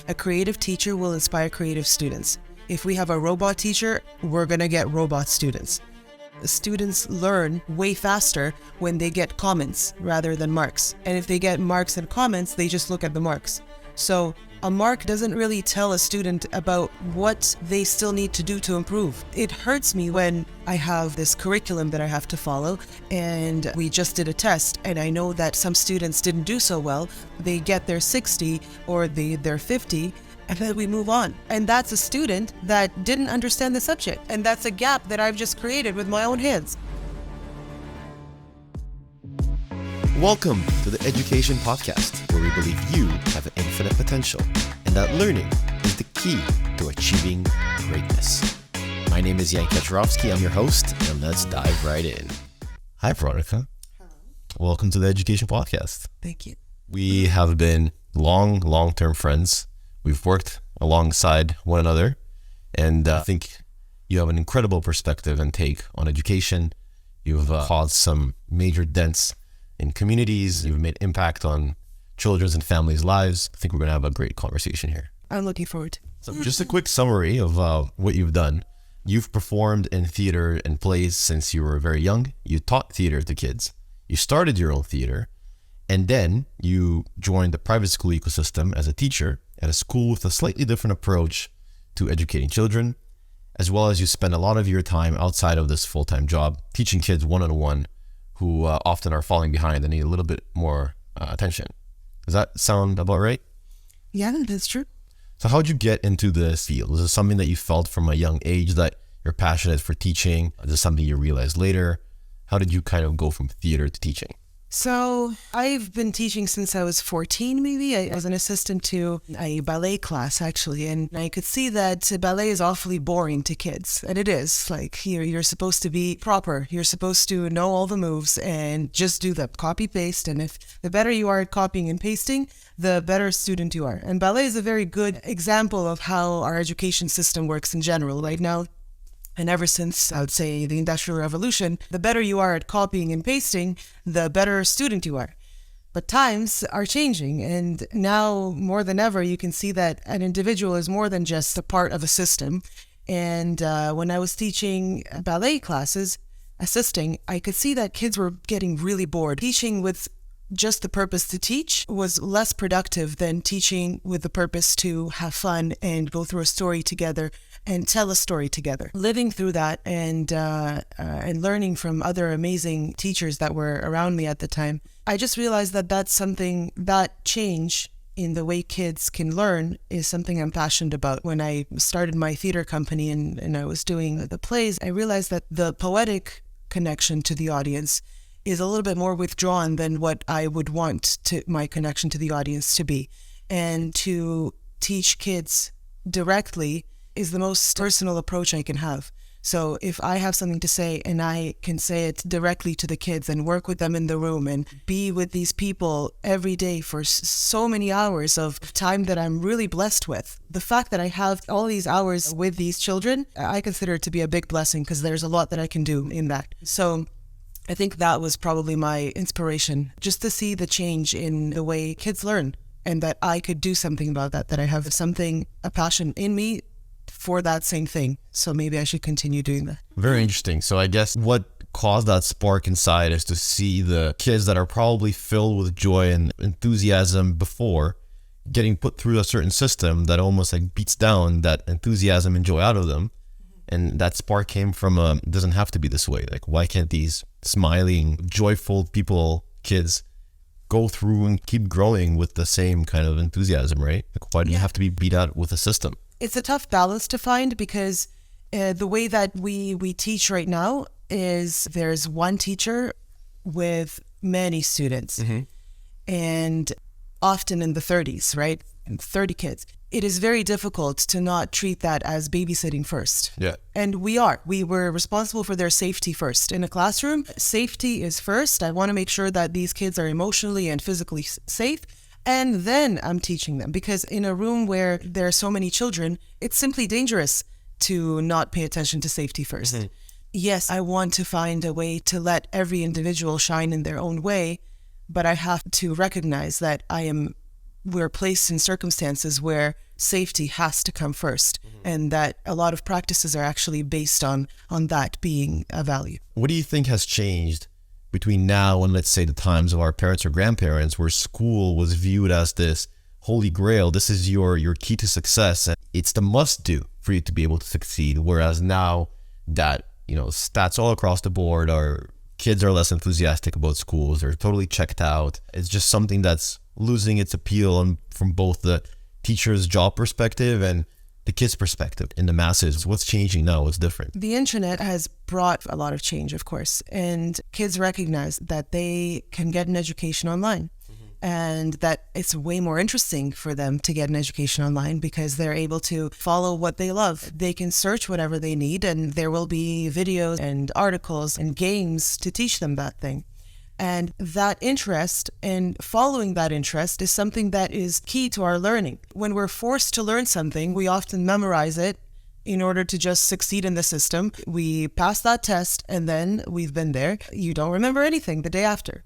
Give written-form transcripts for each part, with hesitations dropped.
A creative teacher will inspire creative students. If we have a robot teacher, we're going to get robot students. Students learn way faster when they get comments rather than marks. And if they get marks and comments, they just look at the marks. So a mark doesn't really tell a student about what they still need to do to improve. It hurts me when I have this curriculum that I have to follow and we just did a test and I know that some students didn't do so well. They get their 60 or their 50 and then we move on. And that's a student that didn't understand the subject. And that's a gap that I've just created with my own hands. Welcome to the Education Podcast, where we believe you have an infinite potential and that learning is the key to achieving greatness. My name is Jan Kaczorowski, I'm your host, and let's dive right in. Hi, Veronika. Hello. Welcome to the Education Podcast. Thank you. We have been long-term friends. We've worked alongside one another, and I think you have an incredible perspective and take on education. You've caused some major dents in communities. You've made impact on children's and families' lives. I think we're going to have a great conversation here. I'm looking forward to it. So just a quick summary of what you've done. You've performed in theater and plays since you were very young. You taught theater to kids. You started your own theater. And then you joined the private school ecosystem as a teacher at a school with a slightly different approach to educating children, as well as you spend a lot of your time outside of this full-time job teaching kids one-on-one who often are falling behind and need a little bit more attention. Does that sound about right? Yeah, that's true. So how'd you get into this field? Was it something that you felt from a young age that you're passionate for teaching? Is this something you realized later? How did you kind of go from theater to teaching? So I've been teaching since I was 14, maybe. I was an assistant to a ballet class, actually, and I could see that ballet is awfully boring to kids. And it is. Like, you're supposed to be proper. You're supposed to know all the moves and just do them, copy, paste. And if the better you are at copying and pasting, the better student you are. And ballet is a very good example of how our education system works in general right now. And ever since, I would say, the Industrial Revolution, the better you are at copying and pasting, the better student you are. But times are changing, and now more than ever, you can see that an individual is more than just a part of a system. And when I was teaching ballet classes, assisting, I could see that kids were getting really bored. Teaching with just the purpose to teach was less productive than teaching with the purpose to have fun and go through a story together and tell a story together. Living through that and learning from other amazing teachers that were around me at the time, I just realized that that's something, that change in the way kids can learn is something I'm passionate about. When I started my theater company and I was doing the plays, I realized that the poetic connection to the audience is a little bit more withdrawn than what I would want my connection to the audience to be. And to teach kids directly is the most personal approach I can have. So if I have something to say and I can say it directly to the kids and work with them in the room and be with these people every day for so many hours of time that I'm really blessed with, the fact that I have all these hours with these children, I consider it to be a big blessing because there's a lot that I can do in that. So I think that was probably my inspiration, just to see the change in the way kids learn and that I could do something about that I have something, a passion in me for that same thing. So maybe I should continue doing that. Very interesting. So I guess what caused that spark inside is to see the kids that are probably filled with joy and enthusiasm before getting put through a certain system that almost like beats down that enthusiasm and joy out of them. And that spark came from, it doesn't have to be this way. Like, why can't these smiling, joyful people, kids, go through and keep growing with the same kind of enthusiasm, right? Like, why do you have to be beat out with a system? It's a tough balance to find because the way that we teach right now is there's one teacher with many students and often in the 30s, right? And 30 kids. It is very difficult to not treat that as babysitting first. Yeah. And we were responsible for their safety first. In a classroom, safety is first. I want to make sure that these kids are emotionally and physically safe. And then I'm teaching them, because in a room where there are so many children, it's simply dangerous to not pay attention to safety first. Yes, I want to find a way to let every individual shine in their own way, but I have to recognize that I am we're placed in circumstances where safety has to come first, and that a lot of practices are actually based on that being a value. What do you think has changed between now and, let's say, the times of our parents or grandparents, where school was viewed as this holy grail? This is your key to success, and it's the must do for you to be able to succeed. Whereas now that, stats all across the board are, kids are less enthusiastic about schools. They're totally checked out. It's just something that's losing its appeal from both the teacher's job perspective and the kids' perspective in the masses. What's changing now? What's different? The internet has brought a lot of change, of course, and kids recognize that they can get an education online. And that it's way more interesting for them to get an education online because they're able to follow what they love. They can search whatever they need, and there will be videos and articles and games to teach them that thing. And that interest and following that interest is something that is key to our learning. When we're forced to learn something, we often memorize it in order to just succeed in the system. We pass that test, and then we've been there. You don't remember anything the day after.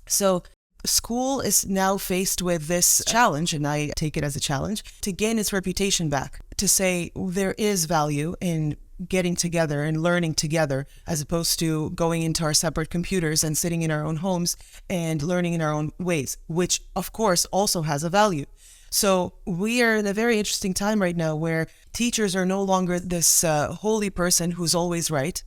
So school is now faced with this challenge, and I take it as a challenge, to gain its reputation back, to say there is value in getting together and learning together, as opposed to going into our separate computers and sitting in our own homes and learning in our own ways, which of course also has a value. So we are in a very interesting time right now where teachers are no longer this holy person who's always right.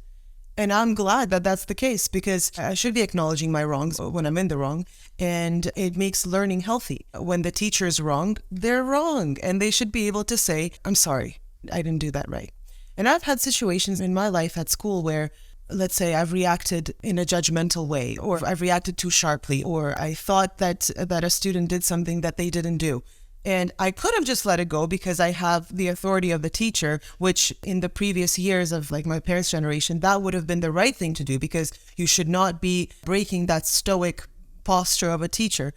And I'm glad that that's the case, because I should be acknowledging my wrongs when I'm in the wrong. And it makes learning healthy. When the teacher is wrong, they're wrong. And they should be able to say, I'm sorry, I didn't do that right. And I've had situations in my life at school where, let's say, I've reacted in a judgmental way, or I've reacted too sharply, or I thought that a student did something that they didn't do. And I could have just let it go because I have the authority of the teacher, which in the previous years of like my parents' generation, that would have been the right thing to do, because you should not be breaking that stoic posture of a teacher.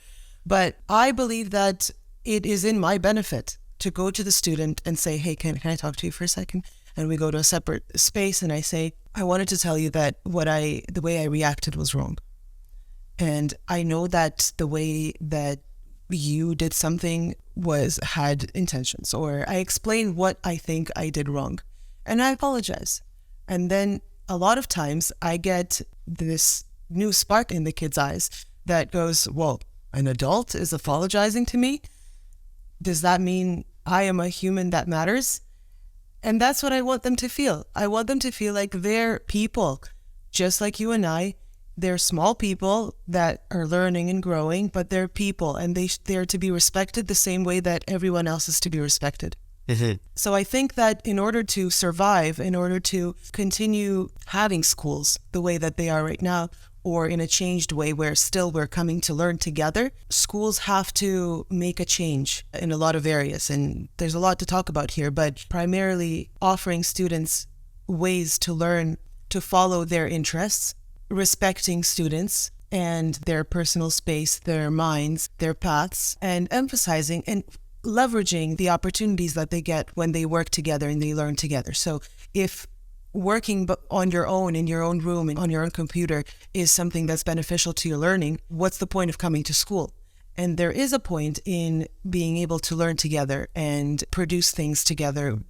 But I believe that it is in my benefit to go to the student and say, hey, can I talk to you for a second? And we go to a separate space and I say, I wanted to tell you that the way I reacted was wrong. And I know that the way that you did something had intentions, or I explained what I think I did wrong, and I apologize. And then a lot of times I get this new spark in the kid's eyes that goes, well, an adult is apologizing to me? Does that mean I am a human that matters? And that's what I want them to feel. I want them to feel like they're people, just like you and I. They're small people that are learning and growing, but they're people, and they're to be respected the same way that everyone else is to be respected. So I think that in order to survive, in order to continue having schools the way that they are right now, or in a changed way where still we're coming to learn together, schools have to make a change in a lot of areas. And there's a lot to talk about here, but primarily offering students ways to learn to follow their interests, respecting students and their personal space, their minds, their paths, and emphasizing and leveraging the opportunities that they get when they work together and they learn together. So if working on your own, in your own room, and on your own computer is something that's beneficial to your learning, what's the point of coming to school? And there is a point in being able to learn together and produce things together,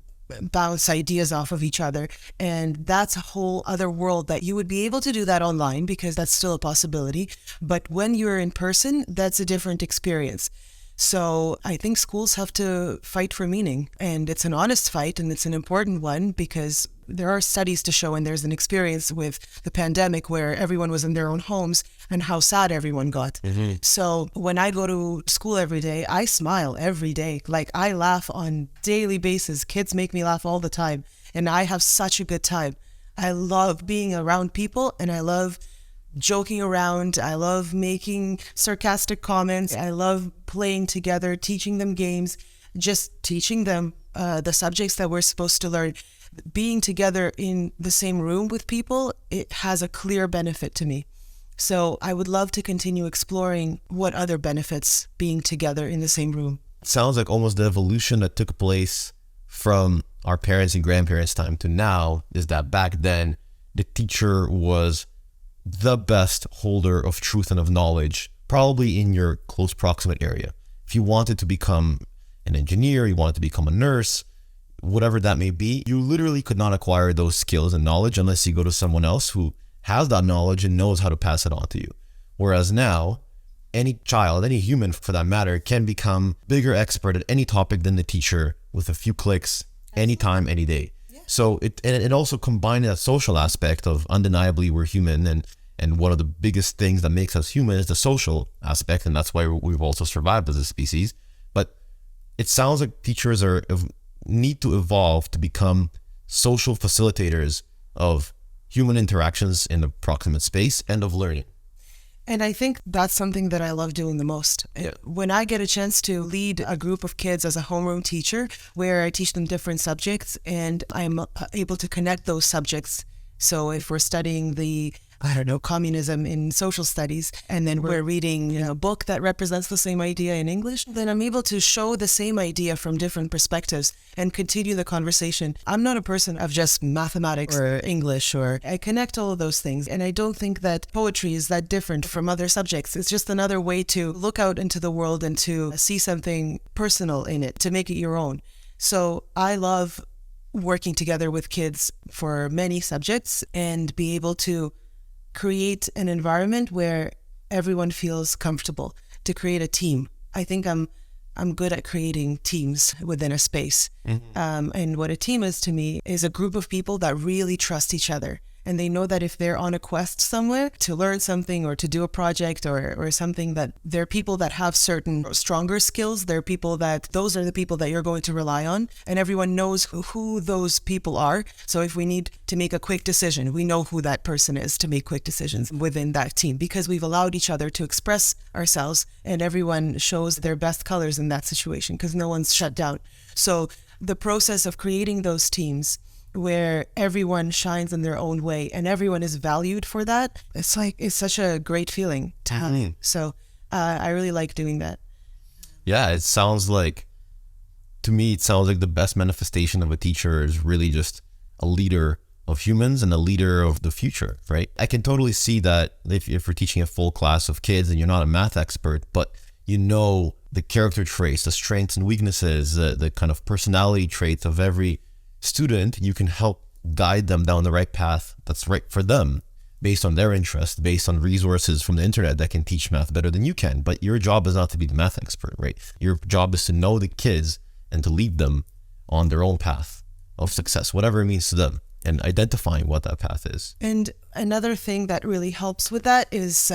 bounce ideas off of each other. And that's a whole other world that you would be able to do that online, because that's still a possibility. But when you're in person, that's a different experience. So I think schools have to fight for meaning, and it's an honest fight, and it's an important one, because there are studies to show, and there's an experience with the pandemic where everyone was in their own homes and how sad everyone got. So when I go to school every day, I smile every day. Like, I laugh on daily basis. Kids make me laugh all the time, and I have such a good time. I love being around people, and I love joking around. I love making sarcastic comments. I love playing together, teaching them games, just teaching them the subjects that we're supposed to learn. Being together in the same room with people, it has a clear benefit to me. So I would love to continue exploring what other benefits being together in the same room. It sounds like almost the evolution that took place from our parents and grandparents' time to now is that back then the teacher was the best holder of truth and of knowledge, probably in your close proximate area. If you wanted to become an engineer, you wanted to become a nurse, whatever that may be, you literally could not acquire those skills and knowledge unless you go to someone else who has that knowledge and knows how to pass it on to you. Whereas now, any child, any human for that matter, can become bigger expert at any topic than the teacher with a few clicks, anytime, any day. Yeah. So it also combined that social aspect of undeniably we're human, and one of the biggest things that makes us human is the social aspect, and that's why we've also survived as a species. But it sounds like teachers need to evolve to become social facilitators of human interactions in the proximate space and of learning. And I think that's something that I love doing the most. When I get a chance to lead a group of kids as a homeroom teacher, where I teach them different subjects and I'm able to connect those subjects. So if we're studying communism in social studies, and then we're reading a book that represents the same idea in English, then I'm able to show the same idea from different perspectives and continue the conversation. I'm not a person of just mathematics or English, or I connect all of those things. And I don't think that poetry is that different from other subjects. It's just another way to look out into the world and to see something personal in it, to make it your own. So I love working together with kids for many subjects and be able to create an environment where everyone feels comfortable, to create a team. I think I'm good at creating teams within a space. Mm-hmm. And what a team is to me is a group of people that really trust each other. And they know that if they're on a quest somewhere to learn something or to do a project or something, that they're people that have certain stronger skills. They're people those are the people that you're going to rely on. And everyone knows who those people are. So if we need to make a quick decision, we know who that person is to make quick decisions within that team, because we've allowed each other to express ourselves and everyone shows their best colors in that situation because no one's shut down. So the process of creating those teams where everyone shines in their own way and everyone is valued for that, it's such a great feeling to have. Mm-hmm. So I really like doing that. Yeah, to me, it sounds like the best manifestation of a teacher is really just a leader of humans and a leader of the future, right? I can totally see that if you're teaching a full class of kids and you're not a math expert, but you know the character traits, the strengths and weaknesses, the kind of personality traits of every student, you can help guide them down the right path that's right for them based on their interest, based on resources from the internet that can teach math better than you can. But your job is not to be the math expert, right? Your job is to know the kids and to lead them on their own path of success, whatever it means to them, and identifying what that path is. And another thing that really helps with that is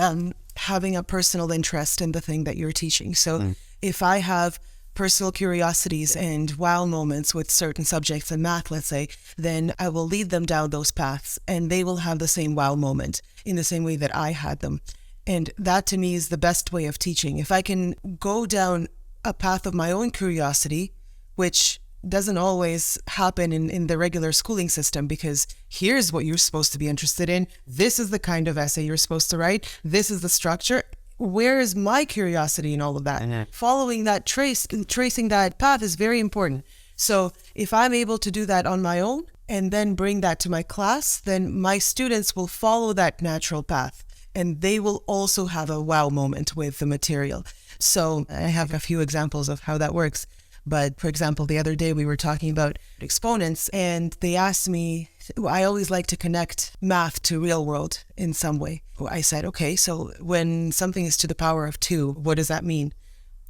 having a personal interest in the thing that you're teaching. So if I have personal curiosities and wow moments with certain subjects in math, let's say, then I will lead them down those paths and they will have the same wow moment in the same way that I had them. And that to me is the best way of teaching. If I can go down a path of my own curiosity, which doesn't always happen in the regular schooling system, because here's what you're supposed to be interested in. This is the kind of essay you're supposed to write. This is the structure. Where is my curiosity in all of that? Mm-hmm. Following that tracing that path is very important. So if I'm able to do that on my own and then bring that to my class, then my students will follow that natural path and they will also have a wow moment with the material. So I have a few examples of how that works. But for example, the other day we were talking about exponents and they asked me, I always like to connect math to real world in some way. I said, okay, so when something is to the power of 2, what does that mean?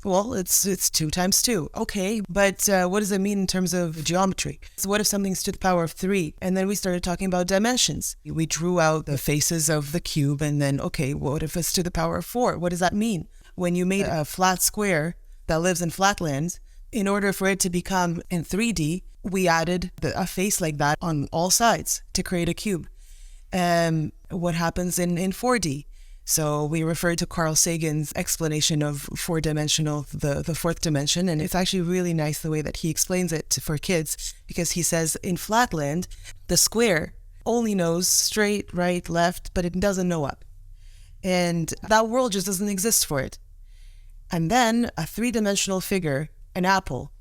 Well, it's 2 times 2. Okay, but what does it mean in terms of geometry? So what if something's to the power of 3? And then we started talking about dimensions. We drew out the faces of the cube and then, okay, what if it's to the power of 4? What does that mean? When you made a flat square that lives in flatlands, in order for it to become in 3D, we added a face like that on all sides to create a cube. What happens in 4D? So we referred to Carl Sagan's explanation of four-dimensional, the fourth dimension, and it's actually really nice the way that he explains it for kids, because he says in flatland, the square only knows straight, right, left, but it doesn't know up. And that world just doesn't exist for it. And then a 3-dimensional figure, an apple,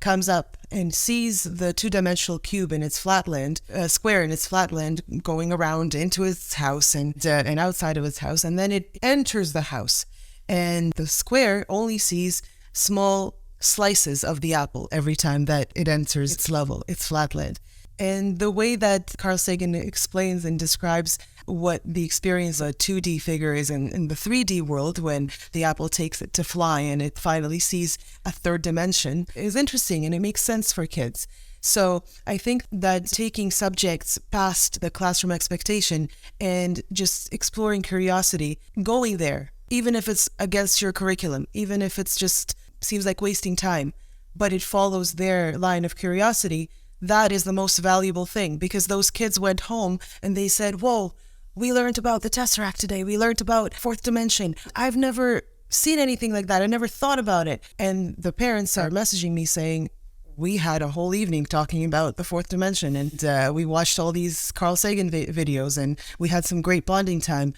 comes up and sees the 2-dimensional cube in its flatland, square in its flatland, going around into its house and outside of its house, and then it enters the house. And the square only sees small slices of the apple every time that it enters its level, its flatland. And the way that Carl Sagan explains and describes what the experience of a 2D figure is in the 3D world when the apple takes it to fly and it finally sees a third dimension is interesting, and it makes sense for kids. So I think that taking subjects past the classroom expectation and just exploring curiosity, going there, even if it's against your curriculum, even if it's just seems like wasting time, but it follows their line of curiosity, that is the most valuable thing, because those kids went home and they said, whoa, we learned about the Tesseract today. We learned about fourth dimension. I've never seen anything like that. I never thought about it. And the parents are messaging me saying, we had a whole evening talking about the fourth dimension, and we watched all these Carl Sagan videos, and we had some great bonding time.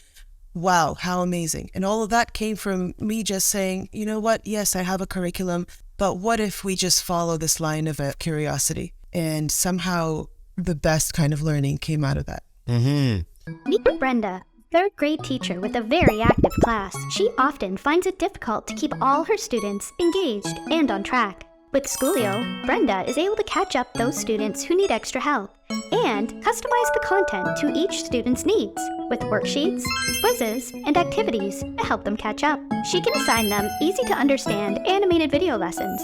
Wow, how amazing. And all of that came from me just saying, you know what? Yes, I have a curriculum, but what if we just follow this line of curiosity? And somehow the best kind of learning came out of that. Meet Brenda, third grade teacher with a very active class. She often finds it difficult to keep all her students engaged and on track. With Schoolio, Brenda is able to catch up those students who need extra help and customize the content to each student's needs with worksheets, quizzes, and activities to help them catch up. She can assign them easy-to-understand animated video lessons.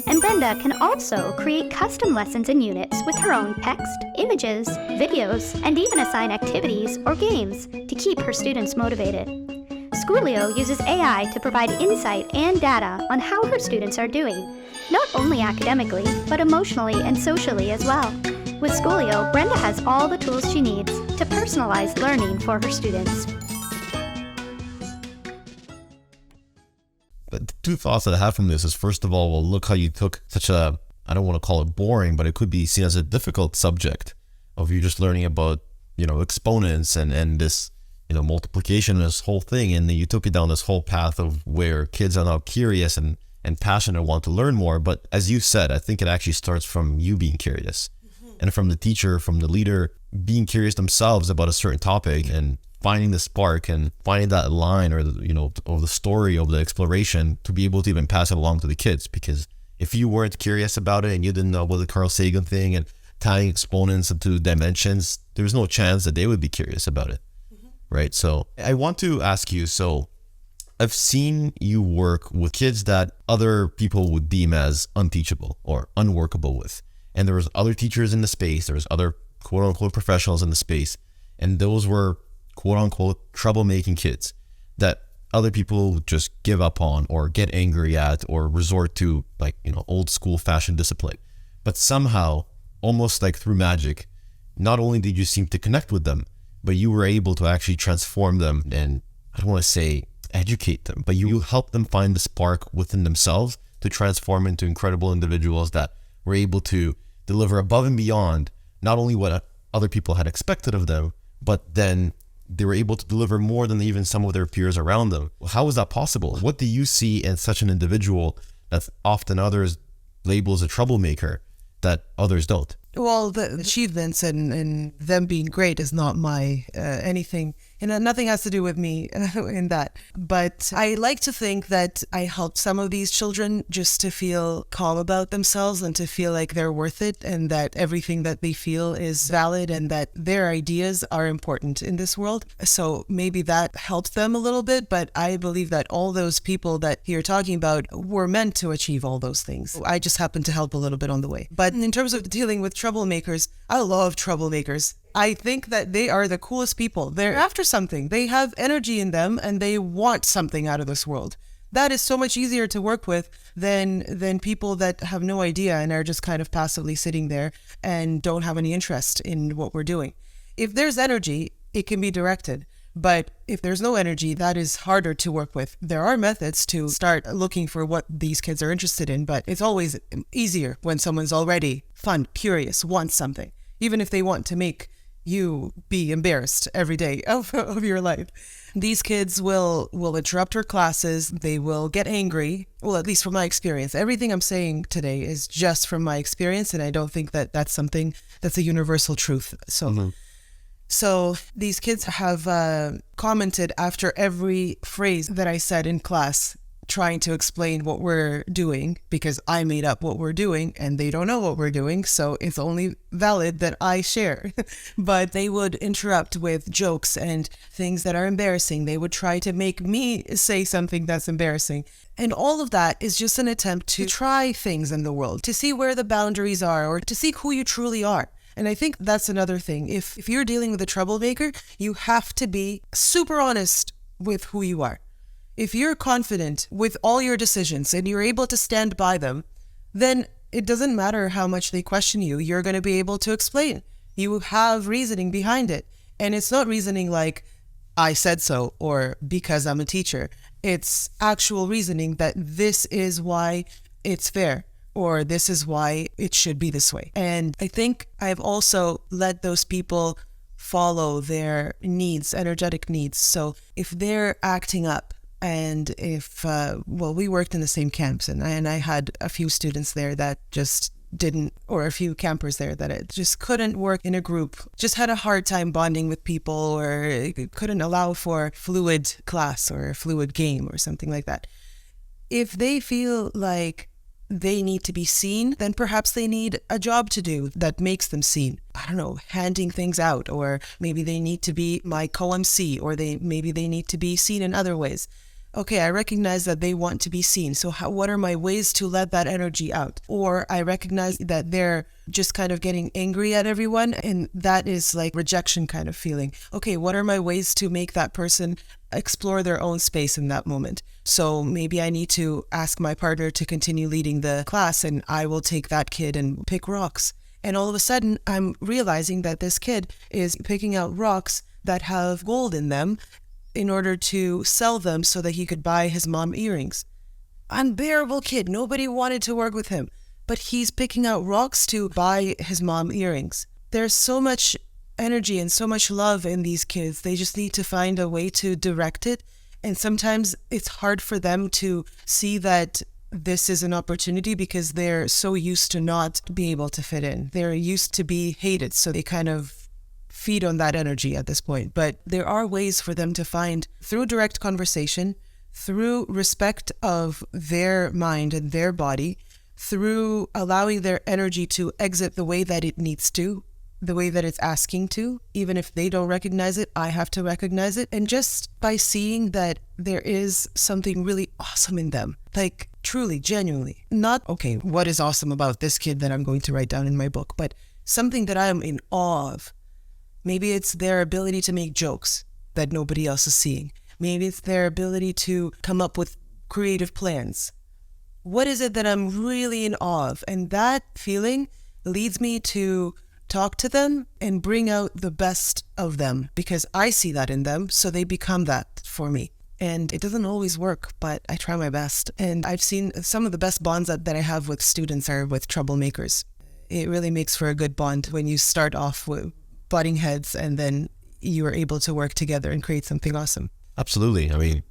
And Brenda can also create custom lessons and units with her own text, images, videos, and even assign activities or games to keep her students motivated. Schoolio uses AI to provide insight and data on how her students are doing, not only academically, but emotionally and socially as well. With Schoolio, Brenda has all the tools she needs to personalize learning for her students. But the two thoughts that I have from this is, first of all, well, look how you took such a, I don't want to call it boring, but it could be seen as a difficult subject of you just learning about, exponents and this, multiplication and this whole thing. And then you took it down this whole path of where kids are now curious and passionate and want to learn more. But as you said, I think it actually starts from you being curious and from the teacher, from the leader being curious themselves about a certain topic and finding the spark and finding that line or the story of the exploration to be able to even pass it along to the kids. Because if you weren't curious about it and you didn't know about the Carl Sagan thing and tying exponents into dimensions, there's no chance that they would be curious about it. Right? So I want to ask you, so I've seen you work with kids that other people would deem as unteachable or unworkable with. And there was other teachers in the space, there was other quote unquote professionals in the space, and those were quote unquote troublemaking kids that other people would just give up on or get angry at or resort to old school fashioned discipline. But somehow, almost like through magic, not only did you seem to connect with them, but you were able to actually transform them and, I don't want to say educate them, but you helped them find the spark within themselves to transform into incredible individuals that were able to deliver above and beyond not only what other people had expected of them, but then they were able to deliver more than even some of their peers around them. How is that possible? What do you see in such an individual that often others label as a troublemaker that others don't? Well, the achievements and them being great is not my anything, and nothing has to do with me in that. But I like to think that I helped some of these children just to feel calm about themselves and to feel like they're worth it and that everything that they feel is valid and that their ideas are important in this world. So maybe that helped them a little bit, but I believe that all those people that you're talking about were meant to achieve all those things. I just happened to help a little bit on the way. But in terms of dealing with troublemakers, I love troublemakers. I think that they are the coolest people. They're after something. They have energy in them and they want something out of this world. That is so much easier to work with than people that have no idea and are just kind of passively sitting there and don't have any interest in what we're doing. If there's energy, it can be directed. But if there's no energy, that is harder to work with. There are methods to start looking for what these kids are interested in, but it's always easier when someone's already fun, curious, wants something, even if they want to make you be embarrassed every day of your life. These kids will interrupt your classes. They will get angry. Well, at least from my experience. Everything I'm saying today is just from my experience, and I don't think that that's something that's a universal truth. So these kids have commented after every phrase that I said in class, trying to explain what we're doing because I made up what we're doing and they don't know what we're doing. So it's only valid that I share. But they would interrupt with jokes and things that are embarrassing. They would try to make me say something that's embarrassing. And all of that is just an attempt to try things in the world, to see where the boundaries are or to see who you truly are. And I think that's another thing. If you're dealing with a troublemaker, you have to be super honest with who you are. If you're confident with all your decisions and you're able to stand by them, then it doesn't matter how much they question you. You're going to be able to explain. You have reasoning behind it. And it's not reasoning like, I said so, or because I'm a teacher. It's actual reasoning that this is why it's fair, or this is why it should be this way. And I think I've also let those people follow their needs, energetic needs. So if they're acting up, and if, we worked in the same camps, and I had a few students there that just didn't, or a few campers there that it just couldn't work in a group, just had a hard time bonding with people, or couldn't allow for fluid class or a fluid game or something like that. If they feel like they need to be seen, then perhaps they need a job to do that makes them seen. I don't know, handing things out, or maybe they need to be my co-MC, or maybe they need to be seen in other ways. Okay, I recognize that they want to be seen. So what are my ways to let that energy out? Or I recognize that they're just kind of getting angry at everyone, and that is like rejection kind of feeling. Okay, what are my ways to make that person explore their own space in that moment? So maybe I need to ask my partner to continue leading the class, and I will take that kid and pick rocks. And all of a sudden, I'm realizing that this kid is picking out rocks that have gold in them in order to sell them so that he could buy his mom earrings. Unbearable kid. Nobody wanted to work with him, but he's picking out rocks to buy his mom earrings. There's so much energy and so much love in these kids. They just need to find a way to direct it. And sometimes it's hard for them to see that this is an opportunity because they're so used to not be able to fit in. They're used to be hated, so they kind of feed on that energy at this point. But there are ways for them to find, through direct conversation, through respect of their mind and their body, through allowing their energy to exit the way that it needs to, the way that it's asking to. Even if they don't recognize it, I have to recognize it. And just by seeing that there is something really awesome in them, like truly, genuinely, not, okay, what is awesome about this kid that I'm going to write down in my book, but something that I am in awe of. Maybe it's their ability to make jokes that nobody else is seeing. Maybe it's their ability to come up with creative plans. What is it that I'm really in awe of? And that feeling leads me to talk to them and bring out the best of them, because I see that in them, so they become that for me. And it doesn't always work, but I try my best. And I've seen some of the best bonds that I have with students are with troublemakers. It really makes for a good bond when you start off with butting heads and then you are able to work together and create something awesome. Absolutely. I mean,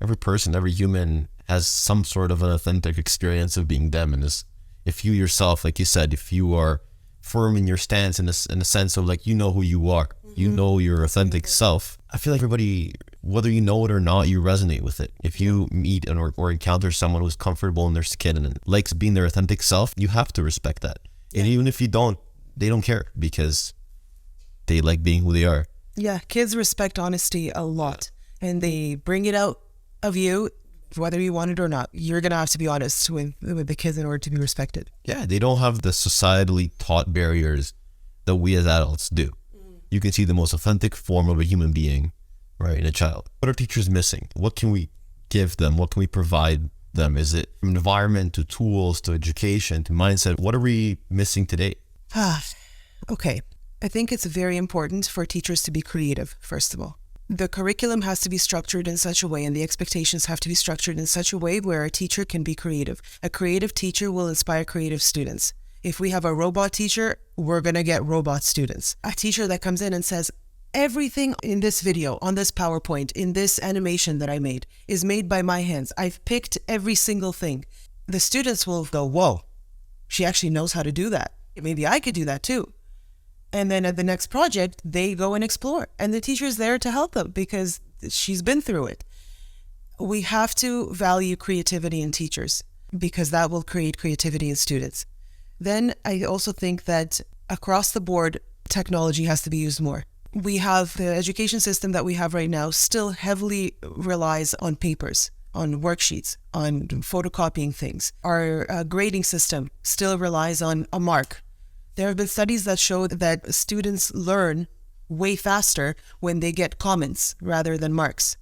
every person, every human has some sort of an authentic experience of being them. And if you yourself, like you said, if you are firm in your stance in a sense of like, you know who you are, you know your authentic self, I feel like everybody, whether you know it or not, you resonate with it. If you meet or encounter someone who's comfortable in their skin and likes being their authentic self, you have to respect that. Yeah. And even if you don't, they don't care because they like being who they are. Yeah, kids respect honesty a lot, and they bring it out of you, whether you want it or not. You're going to have to be honest with the kids in order to be respected. Yeah, they don't have the societally taught barriers that we as adults do. You can see the most authentic form of a human being, right, in a child. What are teachers missing? What can we give them? What can we provide them? Is it from environment to tools to education to mindset? What are we missing today? Okay. I think it's very important for teachers to be creative, first of all. The curriculum has to be structured in such a way, and the expectations have to be structured in such a way where a teacher can be creative. A creative teacher will inspire creative students. If we have a robot teacher, we're going to get robot students. A teacher that comes in and says, everything in this video, on this PowerPoint, in this animation that I made, is made by my hands. I've picked every single thing. The students will go, whoa, she actually knows how to do that. Maybe I could do that too. And then at the next project, they go and explore. And the teacher's there to help them because she's been through it. we have to value creativity in teachers because that will create creativity in students. Then I also think that across the board, technology has to be used more. We have the education system that we have right now still heavily relies on papers, on worksheets, on photocopying things. Our grading system still relies on a mark. There have been studies that show that students learn way faster when they get comments rather than marks.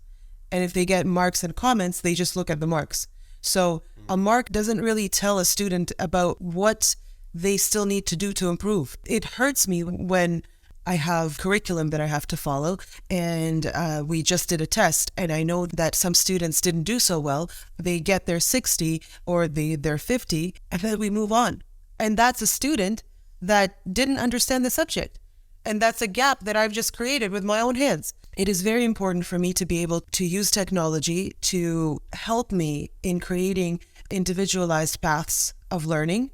And if they get marks and comments, they just look at the marks. So a mark doesn't really tell a student about what they still need to do to improve. It hurts me when I have curriculum that I have to follow and we just did a test and I know that some students didn't do so well. They get their 60 or their 50 and then we move on. And that's a student that didn't understand the subject. And that's a gap that I've just created with my own hands. It is very important for me to be able to use technology to help me in creating individualized paths of learning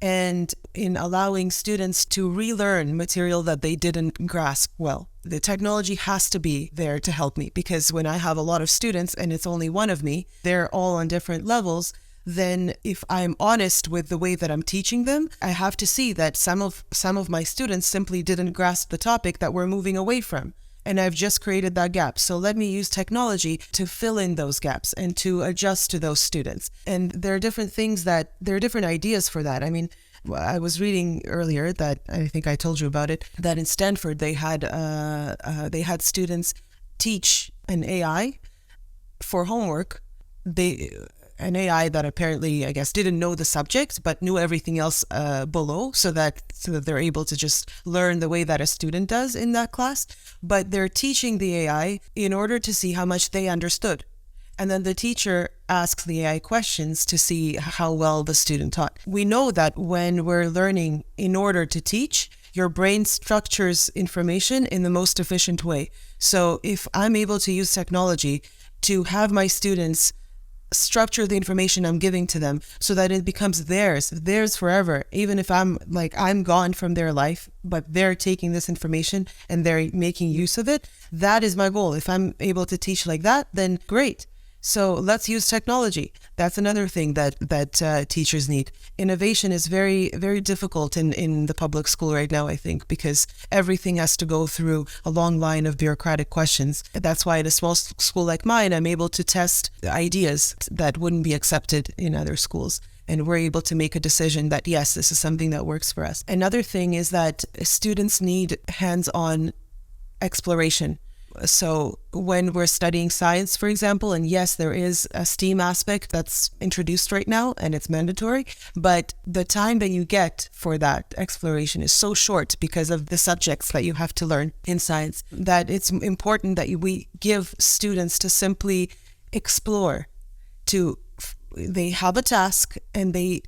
and in allowing students to relearn material that they didn't grasp well. The technology has to be there to help me because when I have a lot of students and it's only one of me, they're all on different levels, then if I'm honest with the way that I'm teaching them, I have to see that some of my students simply didn't grasp the topic that we're moving away from. And I've just created that gap. So let me use technology to fill in those gaps and to adjust to those students. And there are different ideas for that. I mean, I was reading earlier that I think I told you about it, that in Stanford they had students teach an AI for homework. An AI that apparently, I guess, didn't know the subject, but knew everything else below so that they're able to just learn the way that a student does in that class. But they're teaching the AI in order to see how much they understood. And then the teacher asks the AI questions to see how well the student taught. We know that when we're learning in order to teach, your brain structures information in the most efficient way. So if I'm able to use technology to have my students structure the information I'm giving to them so that it becomes theirs forever, even if I'm gone from their life, but they're taking this information and they're making use of it. That is my goal. If I'm able to teach like that, then great. So let's use technology. That's another thing that teachers need. Innovation is very, very difficult in the public school right now, I think, because everything has to go through a long line of bureaucratic questions. That's why at a small school like mine, I'm able to test ideas that wouldn't be accepted in other schools. And we're able to make a decision that, yes, this is something that works for us. Another thing is that students need hands-on exploration. So when we're studying science, for example, and yes, there is a STEAM aspect that's introduced right now and it's mandatory, but the time that you get for that exploration is so short because of the subjects that you have to learn in science that it's important that we give students to simply explore, they have a task and they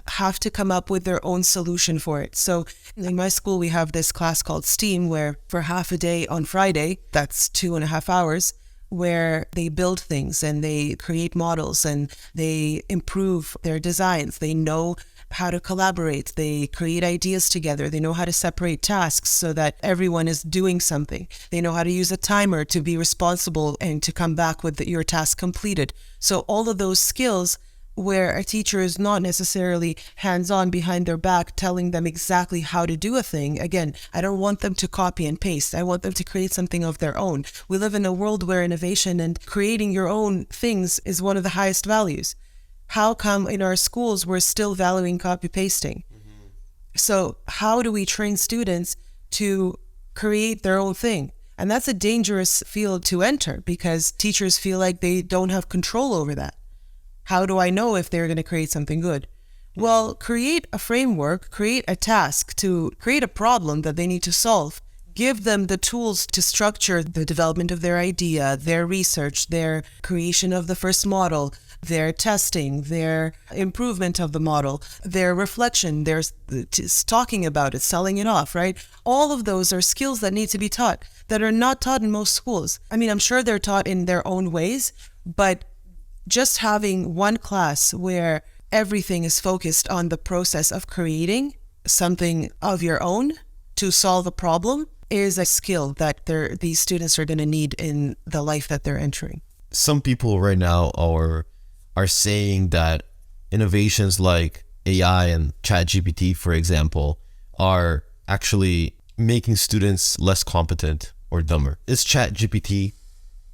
have to come up with their own solution for it. So in my school, we have this class called STEAM where for half a day on Friday, that's 2.5 hours, where they build things and they create models and they improve their designs. They know how to collaborate. They create ideas together. They know how to separate tasks so that everyone is doing something. They know how to use a timer to be responsible and to come back with your task completed. So all of those skills where a teacher is not necessarily hands-on behind their back telling them exactly how to do a thing. Again, I don't want them to copy and paste. I want them to create something of their own. We live in a world where innovation and creating your own things is one of the highest values. How come in our schools we're still valuing copy-pasting? Mm-hmm. So how do we train students to create their own thing? And that's a dangerous field to enter because teachers feel like they don't have control over that. How do I know if they're going to create something good? Well, create a framework, create a task to create a problem that they need to solve. Give them the tools to structure the development of their idea, their research, their creation of the first model, their testing, their improvement of the model, their reflection, their talking about it, selling it off, right? All of those are skills that need to be taught that are not taught in most schools. I mean, I'm sure they're taught in their own ways, but just having one class where everything is focused on the process of creating something of your own to solve a problem is a skill that these students are going to need in the life that they're entering. some people right now are saying that innovations like AI and ChatGPT, for example, are actually making students less competent or dumber. Is ChatGPT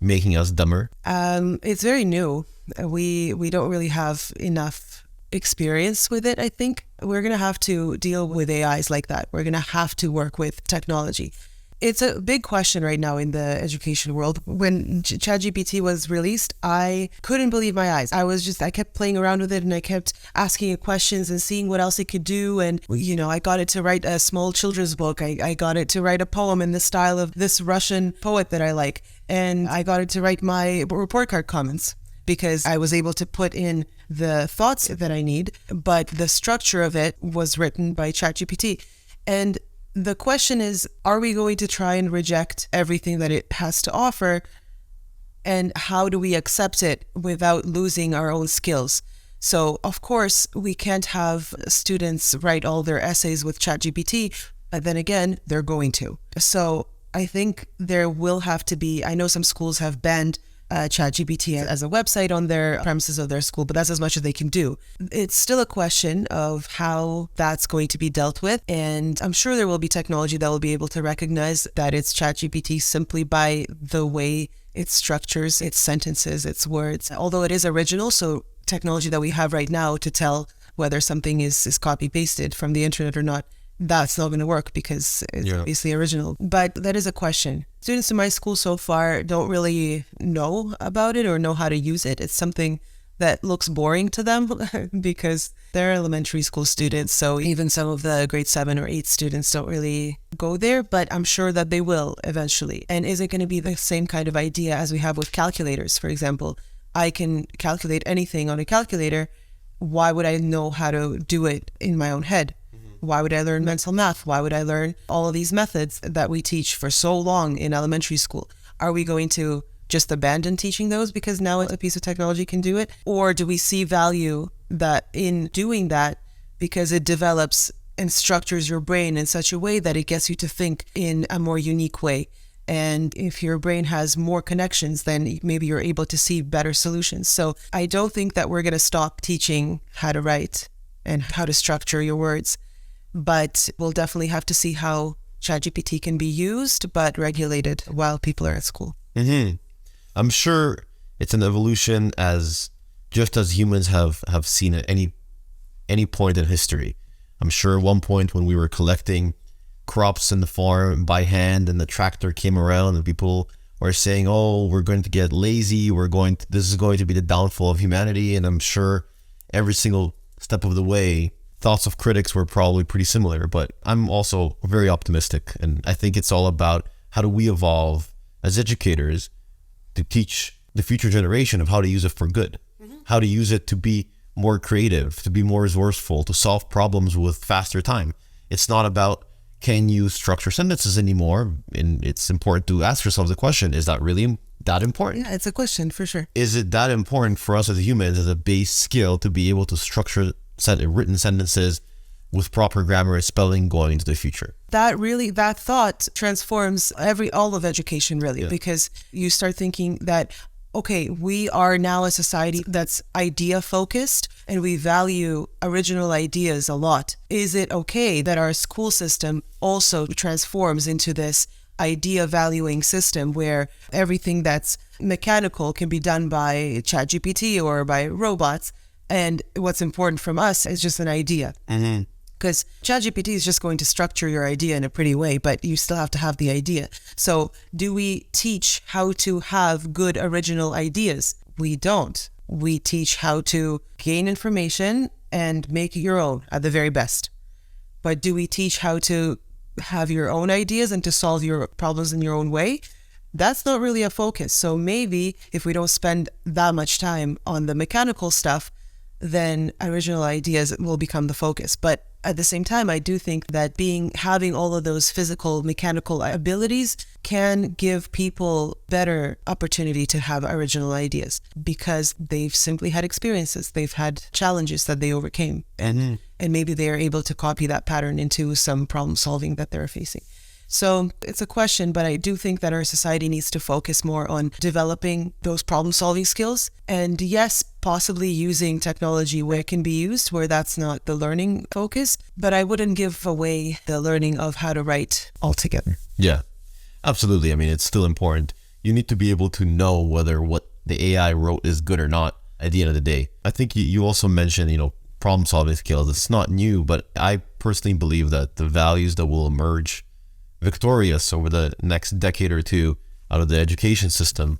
making us dumber? It's very new. We don't really have enough experience with it, I think. We're going to have to deal with AIs like that. We're going to have to work with technology. It's a big question right now in the education world. When ChatGPT was released, I couldn't believe my eyes. I kept playing around with it and I kept asking it questions and seeing what else it could do. And, I got it to write a small children's book. I got it to write a poem in the style of this Russian poet that I like. And I got it to write my report card comments because I was able to put in the thoughts that I need, but the structure of it was written by ChatGPT. And the question is, are we going to try and reject everything that it has to offer? And how do we accept it without losing our own skills? So, of course, we can't have students write all their essays with ChatGPT, but then again, they're going to. So I think there will have to be, I know some schools have banned ChatGPT as a website on their premises of their school, but that's as much as they can do. It's still a question of how that's going to be dealt with. And I'm sure there will be technology that will be able to recognize that it's ChatGPT simply by the way it structures its sentences, its words, although it is original. So technology that we have right now to tell whether something is copy pasted from the internet or not, that's not going to work because it's obviously original. But that is a question. Students in my school so far don't really know about it or know how to use it. It's something that looks boring to them because they're elementary school students. So even some of the grade 7 or 8 students don't really go there, but I'm sure that they will eventually. And is it going to be the same kind of idea as we have with calculators? For example, I can calculate anything on a calculator. Why would I know how to do it in my own head? Why would I learn mental math? Why would I learn all of these methods that we teach for so long in elementary school? Are we going to just abandon teaching those because now a piece of technology can do it? Or do we see value that in doing that because it develops and structures your brain in such a way that it gets you to think in a more unique way? And if your brain has more connections, then maybe you're able to see better solutions. So I don't think that we're going to stop teaching how to write and how to structure your words. But we'll definitely have to see how ChatGPT can be used, but regulated while people are at school. Mm-hmm. I'm sure it's an evolution just as humans have seen at any point in history. I'm sure at one point when we were collecting crops in the farm by hand and the tractor came around and people were saying, oh, we're going to get lazy. This is going to be the downfall of humanity. And I'm sure every single step of the way, thoughts of critics were probably pretty similar, but I'm also very optimistic. And I think it's all about how do we evolve as educators to teach the future generation of how to use it for good, how to use it to be more creative, to be more resourceful, to solve problems with faster time. It's not about can you structure sentences anymore. And it's important to ask yourself the question, is that really that important? Yeah, it's a question for sure. Is it that important for us as humans as a base skill to be able to structure written sentences with proper grammar and spelling going into the future? That thought transforms all of education really, because you start thinking that, okay, we are now a society that's idea focused and we value original ideas a lot. Is it okay that our school system also transforms into this idea valuing system where everything that's mechanical can be done by ChatGPT or by robots? And what's important from us is just an idea. Because ChatGPT is just going to structure your idea in a pretty way, but you still have to have the idea. So do we teach how to have good original ideas? We don't. We teach how to gain information and make your own at the very best. But do we teach how to have your own ideas and to solve your problems in your own way? That's not really a focus. So maybe if we don't spend that much time on the mechanical stuff, then original ideas will become the focus. But at the same time, I do think that having all of those physical, mechanical abilities can give people better opportunity to have original ideas because they've simply had experiences. They've had challenges that they overcame. And maybe they are able to copy that pattern into some problem solving that they're facing. So it's a question, but I do think that our society needs to focus more on developing those problem-solving skills. And yes, possibly using technology where it can be used, where that's not the learning focus. But I wouldn't give away the learning of how to write altogether. Yeah, absolutely. I mean, it's still important. You need to be able to know whether what the AI wrote is good or not at the end of the day. I think you also mentioned, problem solving skills. It's not new, but I personally believe that the values that will emerge victorious over the next decade or two out of the education system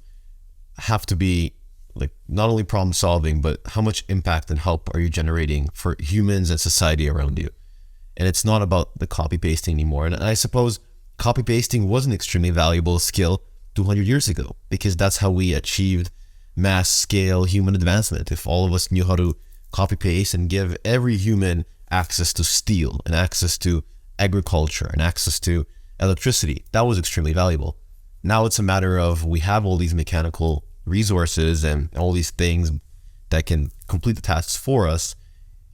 have to be like not only problem solving, but how much impact and help are you generating for humans and society around you. And it's not about the copy pasting anymore. And I suppose copy pasting was an extremely valuable skill 200 years ago, because that's how we achieved mass scale human advancement. If all of us knew how to copy paste and give every human access to steel and access to agriculture and access to electricity, that was extremely valuable. Now it's a matter of we have all these mechanical resources and all these things that can complete the tasks for us.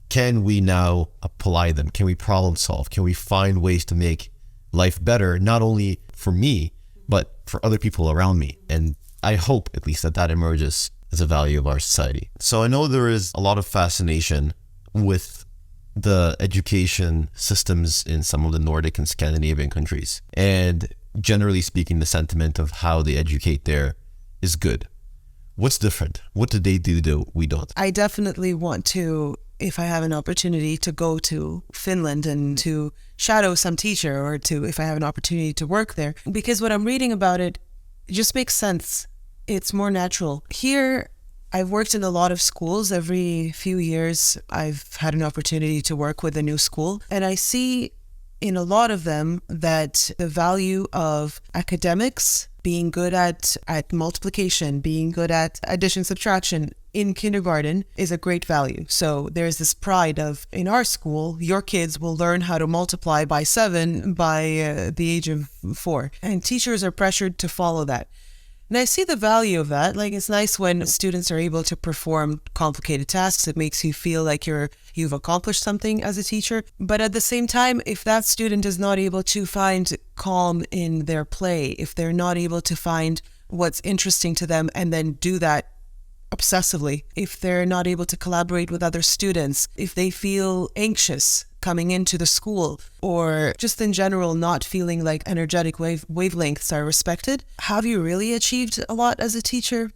Can we now apply them? Can we problem solve? Can we find ways to make life better, not only for me, but for other people around me? And I hope at least that emerges as a value of our society. So I know there is a lot of fascination with the education systems in some of the Nordic and Scandinavian countries. And generally speaking, the sentiment of how they educate there is good. What's different? What do they do that we don't? I definitely want to, if I have an opportunity to go to Finland and to shadow some teacher, or if I have an opportunity to work there, because what I'm reading about it just makes sense. It's more natural. Here, I've worked in a lot of schools. Every few years, I've had an opportunity to work with a new school. And I see in a lot of them that the value of academics, being good at multiplication, being good at addition, subtraction in kindergarten is a great value. So there's this pride of, in our school, your kids will learn how to multiply by 7 by the age of 4. And teachers are pressured to follow that. And I see the value of that. Like, it's nice when students are able to perform complicated tasks. It makes you feel like you've accomplished something as a teacher. But at the same time, if that student is not able to find calm in their play, if they're not able to find what's interesting to them and then do that obsessively, if they're not able to collaborate with other students, if they feel anxious coming into the school, or just in general not feeling like energetic wavelengths are respected, have you really achieved a lot as a teacher?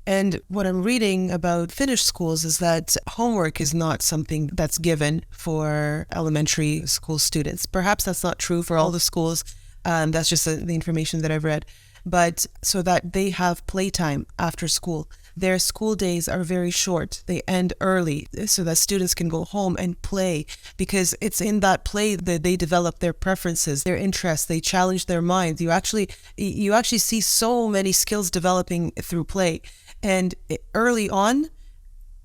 And what I'm reading about Finnish schools is that homework is not something that's given for elementary school students. Perhaps that's not true for all the schools. That's just the information that I've read. But so that they have playtime after school. Their school days are very short. They end early so that students can go home and play, because it's in that play that they develop their preferences, their interests, they challenge their minds. You actually see so many skills developing through play. And early on,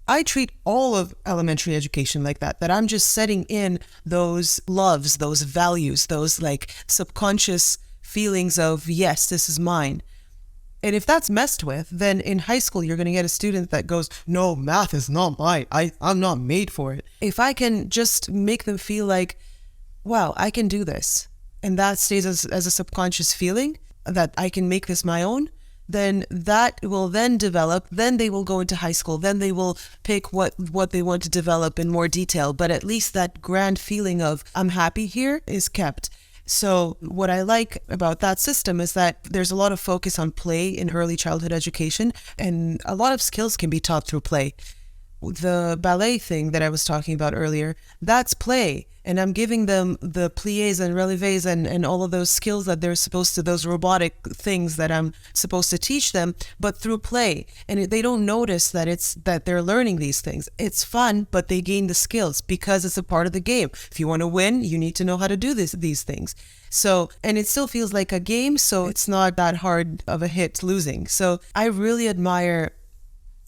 I treat all of elementary education like that I'm just setting in those loves, those values, those like subconscious feelings of, yes, this is mine. And if that's messed with, then in high school, you're going to get a student that goes, no, math is not mine. I'm not made for it. If I can just make them feel like, wow, I can do this, and that stays as a subconscious feeling that I can make this my own, then that will then develop. Then they will go into high school. Then they will pick what they want to develop in more detail. But at least that grand feeling of I'm happy here is kept. So what I like about that system is that there's a lot of focus on play in early childhood education, and a lot of skills can be taught through play. The ballet thing that I was talking about earlier, that's play. And I'm giving them the pliés and relevés and all of those skills that they're supposed to, those robotic things that I'm supposed to teach them, but through play. And they don't notice that they're learning these things. It's fun, but they gain the skills because it's a part of the game. If you want to win, you need to know how to do these things. So, and it still feels like a game, so it's not that hard of a hit losing. So I really admire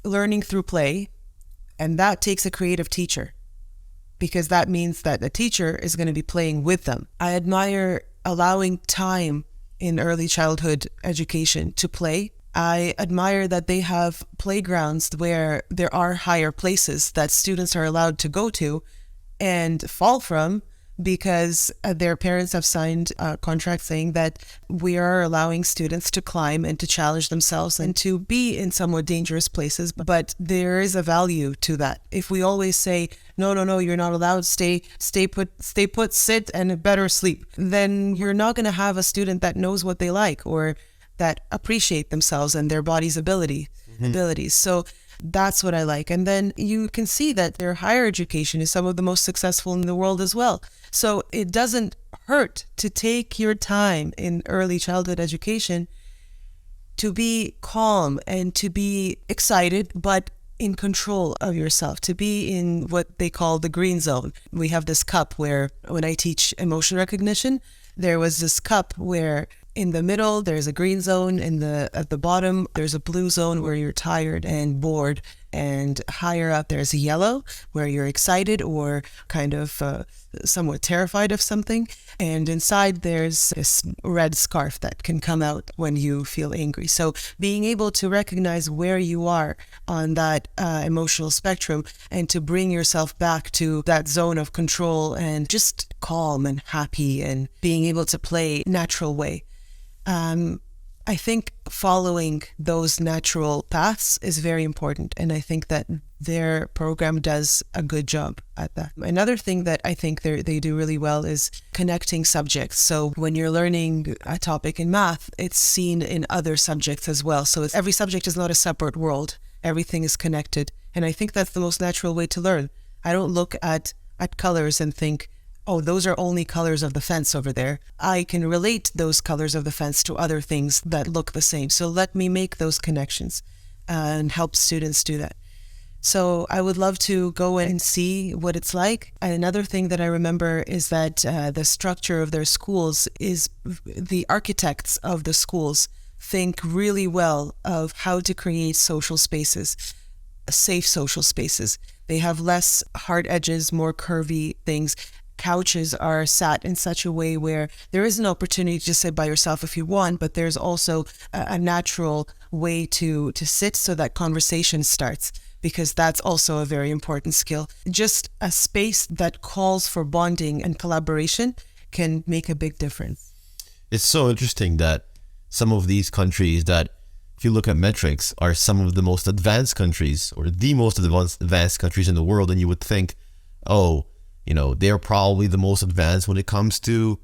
learning through play, and that takes a creative teacher, because that means that the teacher is going to be playing with them. I admire allowing time in early childhood education to play. I admire that they have playgrounds where there are higher places that students are allowed to go to and fall from, because their parents have signed a contract saying that we are allowing students to climb and to challenge themselves and to be in somewhat dangerous places. But there is a value to that. If we always say, no, no, no, you're not allowed, stay put, sit, and better sleep, then you're not going to have a student that knows what they like or that appreciate themselves and their body's abilities. So that's what I like. And then you can see that their higher education is some of the most successful in the world as well. So it doesn't hurt to take your time in early childhood education to be calm and to be excited, but in control of yourself, to be in what they call the green zone. We have this cup where, when I teach emotion recognition, there was this cup where in the middle there's a green zone, at the bottom there's a blue zone where you're tired and bored, and higher up there's a yellow where you're excited or kind of somewhat terrified of something, and inside there's this red scarf that can come out when you feel angry. So being able to recognize where you are on that emotional spectrum and to bring yourself back to that zone of control and just calm and happy and being able to play natural way. I think following those natural paths is very important, and I think that their program does a good job at that. Another thing that I think they do really well is connecting subjects. So when you're learning a topic in math, it's seen in other subjects as well. So every subject is not a separate world. Everything is connected, and I think that's the most natural way to learn. I don't look at colors and think, oh, those are only colors of the fence over there. I can relate those colors of the fence to other things that look the same. So let me make those connections and help students do that. So I would love to go and see what it's like. And another thing that I remember is that the structure of their schools is the architects of the schools think really well of how to create social spaces, safe social spaces. They have less hard edges, more curvy things. Couches are sat in such a way where there is an opportunity to sit by yourself if you want, but there's also a natural way to sit so that conversation starts, because that's also a very important skill. Just a space that calls for bonding and collaboration can make a big difference. It's so interesting that some of these countries that, if you look at metrics, are some of the most advanced countries or the most advanced countries in the world, and you would think, oh, you know, they're probably the most advanced when it comes to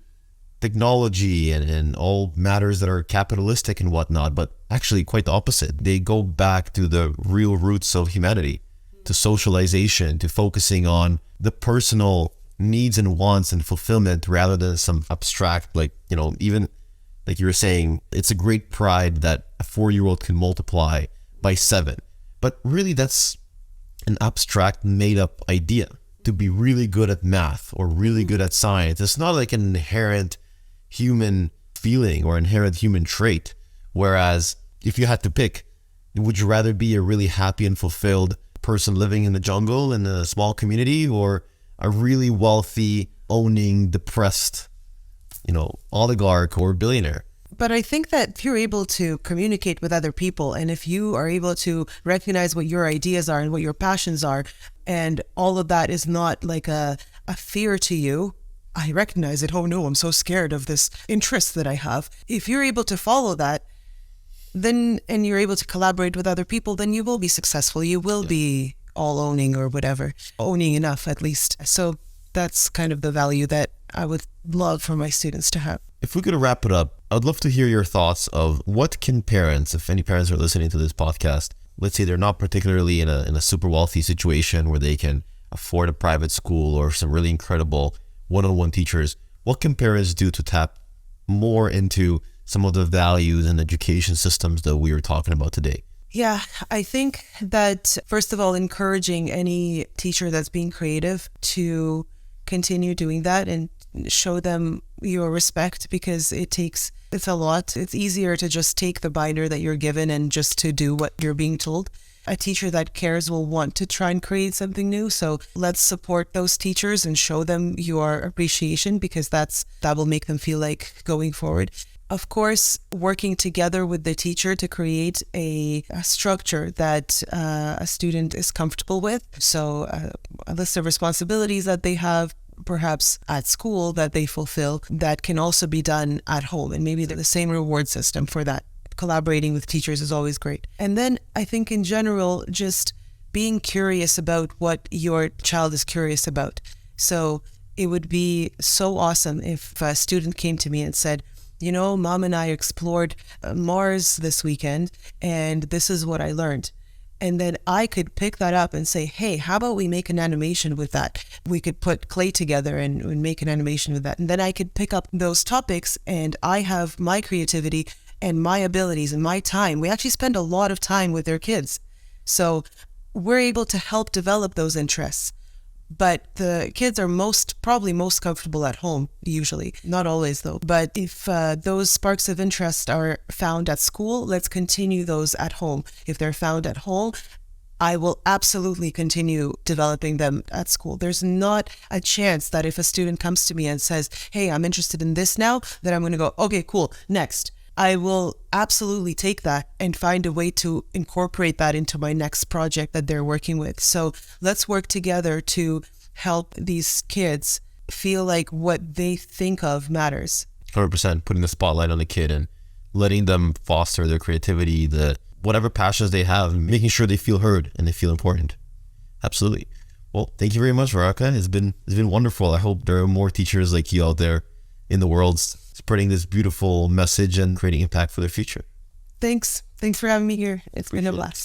technology and all matters that are capitalistic and whatnot, but actually quite the opposite. They go back to the real roots of humanity, to socialization, to focusing on the personal needs and wants and fulfillment rather than some abstract, like, you know, even like you were saying, it's a great pride that a 4-year-old can multiply by 7. But really that's an abstract made up idea. To be really good at math or really good at science, it's not like an inherent human feeling or inherent human trait. Whereas if you had to pick, would you rather be a really happy and fulfilled person living in the jungle in a small community, or a really wealthy, owning, depressed, you know, oligarch or billionaire? But I think that if you're able to communicate with other people, and if you are able to recognize what your ideas are and what your passions are, and all of that is not like a fear to you, I recognize it. Oh no, I'm so scared of this interest that I have. If you're able to follow that, then, and you're able to collaborate with other people, then you will be successful. You will be all owning or whatever, owning enough at least. So that's kind of the value that I would love for my students to have. If we could wrap it up, I'd love to hear your thoughts of what can parents, if any parents are listening to this podcast, let's say they're not particularly in a super wealthy situation where they can afford a private school or some really incredible one-on-one teachers, what can parents do to tap more into some of the values and education systems that we were talking about today? Yeah, I think that first of all, encouraging any teacher that's being creative to continue doing that and show them your respect, because it's a lot. It's easier to just take the binder that you're given and just to do what you're being told. A teacher that cares will want to try and create something new. So let's support those teachers and show them your appreciation, because that will make them feel like going forward. Of course, working together with the teacher to create a structure that a student is comfortable with. So a list of responsibilities that they have, perhaps at school that they fulfill that can also be done at home. And maybe the same reward system for that. Collaborating with teachers is always great. And then I think in general, just being curious about what your child is curious about. So it would be so awesome if a student came to me and said, you know, Mom and I explored Mars this weekend, and this is what I learned. And then I could pick that up and say, hey, how about we make an animation with that? We could put clay together and make an animation with that. And then I could pick up those topics, and I have my creativity and my abilities and my time. We actually spend a lot of time with their kids. So we're able to help develop those interests. But the kids are probably most comfortable at home, usually. Not always, though. But if those sparks of interest are found at school, let's continue those at home. If they're found at home, I will absolutely continue developing them at school. There's not a chance that if a student comes to me and says, hey, I'm interested in this now, that I'm going to go, okay, cool, next. I will absolutely take that and find a way to incorporate that into my next project that they're working with. So let's work together to help these kids feel like what they think of matters. 100%, putting the spotlight on the kid and letting them foster their creativity, whatever passions they have, and making sure they feel heard and they feel important. Absolutely. Well, thank you very much, Veronika. It's been wonderful. I hope there are more teachers like you out there in the world spreading this beautiful message and creating impact for their future. Thanks for having me here. It's been a blast.